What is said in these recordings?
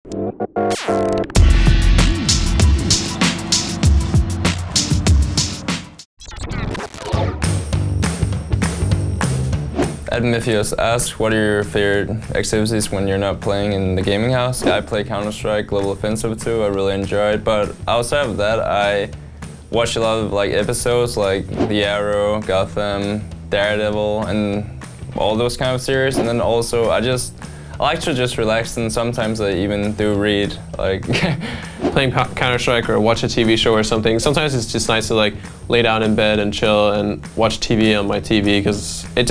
Adam, if you was asked what are your favorite activities when you're not playing in the gaming house, I play Counter-Strike Global Offensive 2, I really enjoy it, but outside of that I watch a lot of episodes like The Arrow, Gotham, Daredevil, and all those kind of series, and then also I like to just relax, and sometimes I even do read. Playing Counter-Strike or watch a TV show or something. Sometimes it's just nice to lay down in bed and chill and watch TV on my TV because it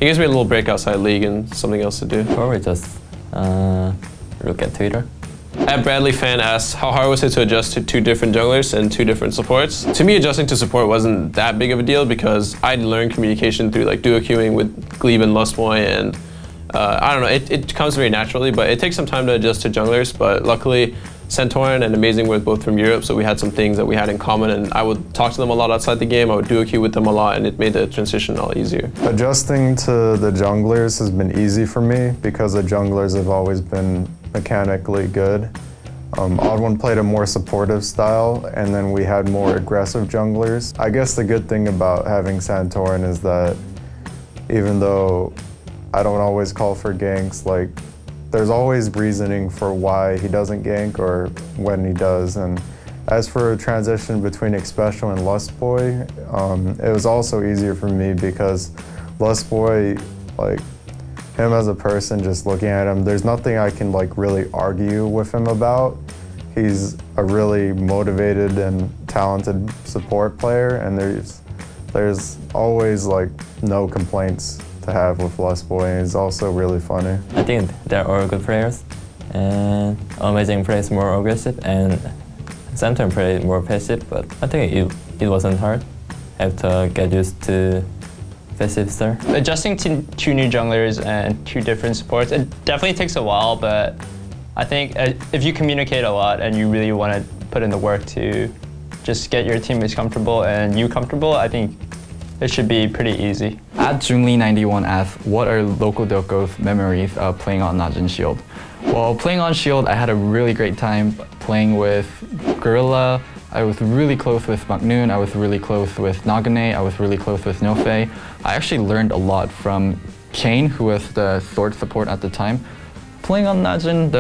gives me a little break outside League and something else to do. Probably just look at Twitter. At Bradley Fan asks, how hard was it to adjust to 2 different junglers and 2 different supports? To me, adjusting to support wasn't that big of a deal because I'd learned communication through duo queuing with Glebe and Lustboy, and I don't know, it comes very naturally, but it takes some time to adjust to junglers, but luckily Santorin and Amazing were both from Europe, so we had some things that we had in common, and I would talk to them a lot outside the game, I would duo queue with them a lot, and it made the transition a lot easier. Adjusting to the junglers has been easy for me because the junglers have always been mechanically good. Odd One played a more supportive style, and then we had more aggressive junglers. I guess the good thing about having Santorin is that even though I don't always call for ganks, there's always reasoning for why he doesn't gank or when he does. And as for a transition between Xpecial and Lustboy, it was also easier for me because Lustboy, him as a person, just looking at him, there's nothing I can really argue with him about. He's a really motivated and talented support player, and there's always no complaints to have with Lustboy. He's also really funny. I think they're all good players, and Amazing plays more aggressive, and Santorin plays more passive. But I think it wasn't hard. Have to get used to passive style. Adjusting to 2 new junglers and 2 different supports, it definitely takes a while, but I think if you communicate a lot and you really want to put in the work to just get your teammates comfortable and you comfortable, I think it should be pretty easy. At Junglee91 asks, what are local Doko's memories of playing on Najin Shield? Well, playing on Shield, I had a really great time playing with Gorilla. I was really close with Maknoon, I was really close with Nagane, I was really close with Nofei. I actually learned a lot from Kane, who was the sword support at the time. Playing on Najin,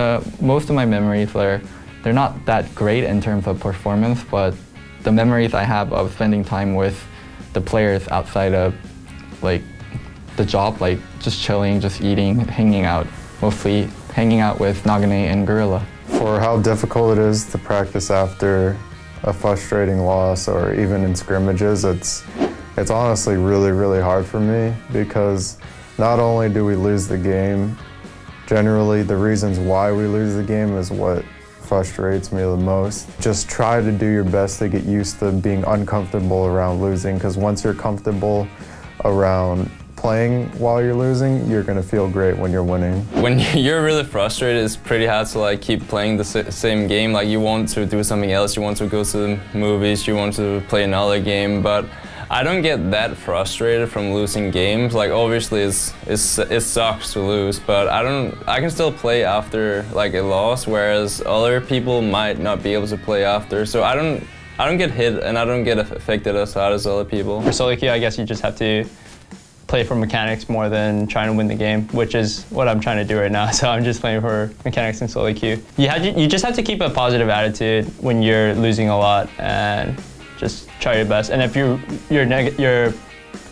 most of my memories they're not that great in terms of performance, but the memories I have of spending time with the players outside of the job, just chilling, just eating, hanging out, mostly hanging out with Nagane and Gorilla. For how difficult it is to practice after a frustrating loss or even in scrimmages, it's honestly really, really hard for me because not only do we lose the game, generally the reasons why we lose the game is what frustrates me the most. Just try to do your best to get used to being uncomfortable around losing, because once you're comfortable around playing while you're losing, you're going to feel great when you're winning. When you're really frustrated, it's pretty hard to keep playing the same game. You want to do something else, you want to go to the movies, you want to play another game, but I don't get that frustrated from losing games. Obviously it sucks to lose, but I can still play after a loss, whereas other people might not be able to play after. So I don't get hit and I don't get affected as hard as other people. For solo queue, I guess you just have to play for mechanics more than trying to win the game, which is what I'm trying to do right now. So I'm just playing for mechanics in solo queue. You just have to keep a positive attitude when you're losing a lot and just try your best. And if your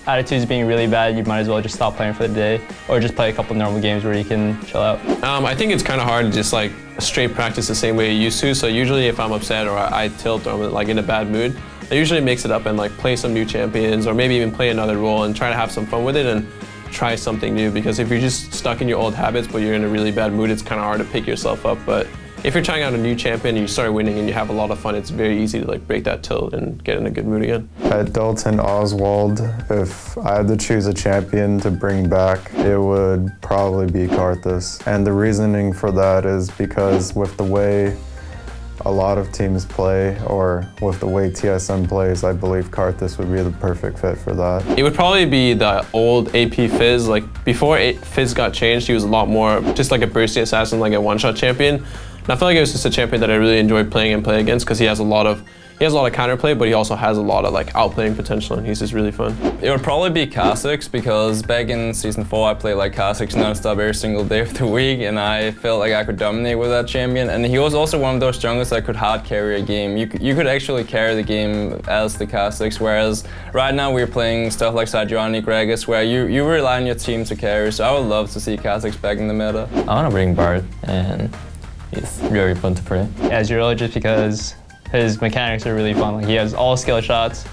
attitude is being really bad, you might as well just stop playing for the day or just play a couple normal games where you can chill out. I think it's kind of hard to just straight practice the same way you used to. So usually if I'm upset or I tilt or I'm in a bad mood, I usually mix it up and play some new champions or maybe even play another role and try to have some fun with it and try something new, because if you're just stuck in your old habits but you're in a really bad mood, it's kind of hard to pick yourself up. But if you're trying out a new champion and you start winning and you have a lot of fun, it's very easy to break that tilt and get in a good mood again. At Dalton Oswald, if I had to choose a champion to bring back, it would probably be Karthus. And the reasoning for that is because with the way a lot of teams play, or with the way TSM plays, I believe Karthus would be the perfect fit for that. It would probably be the old AP Fizz. Before Fizz got changed, he was a lot more just a bursty assassin, a one-shot champion. And I feel like it was just a champion that I really enjoyed playing and play against because he has a lot of counterplay, but he also has a lot of like outplaying potential, and he's just really fun. It would probably be Kha'Zix, because back in Season 4 I played like Kha'Zix non-stop every single day of the week, and I felt like I could dominate with that champion. And he was also one of those junglers that could hard carry a game. You could actually carry the game as the Kha'Zix, whereas right now we're playing stuff like Sajuani, Gragas, where you rely on your team to carry, so I would love to see Kha'Zix back in the meta. I want to bring Bard, and he's very fun to play. Yeah, Zero, just because his mechanics are really fun. Like, he has all skill shots,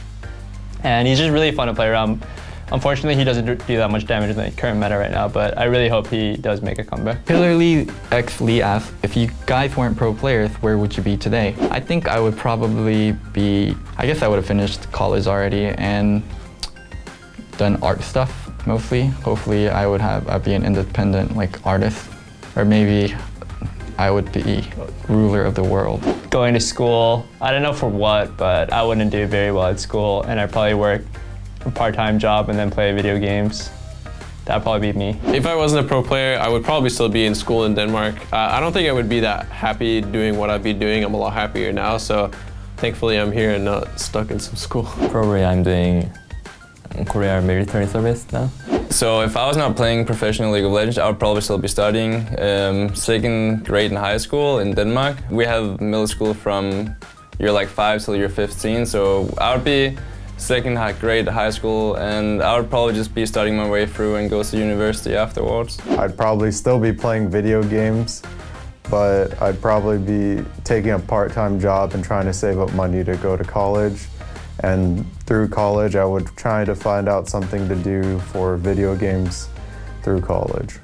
and he's just really fun to play around. Unfortunately, he doesn't do that much damage in the current meta right now, but I really hope he does make a comeback. Pillarly X Lee asked, if you guys weren't pro players, where would you be today? I think I would probably be, I guess I would have finished college already and done art stuff mostly. Hopefully I'd be an independent like artist, or maybe I would be ruler of the world. Going to school, I don't know for what, but I wouldn't do very well at school, and I'd probably work a part-time job and then play video games. That'd probably be me. If I wasn't a pro player, I would probably still be in school in Denmark. I don't think I would be that happy doing what I'd be doing. I'm a lot happier now, so thankfully I'm here and not stuck in some school. Probably I'm doing Korea military service now. So if I was not playing professional League of Legends, I would probably still be studying second grade in high school in Denmark. We have middle school from you're like 5 till you're 15, so I would be second grade high school, and I would probably just be studying my way through and go to university afterwards. I'd probably still be playing video games, but I'd probably be taking a part-time job and trying to save up money to go to college. And through college, I would try to find out something to do for video games through college.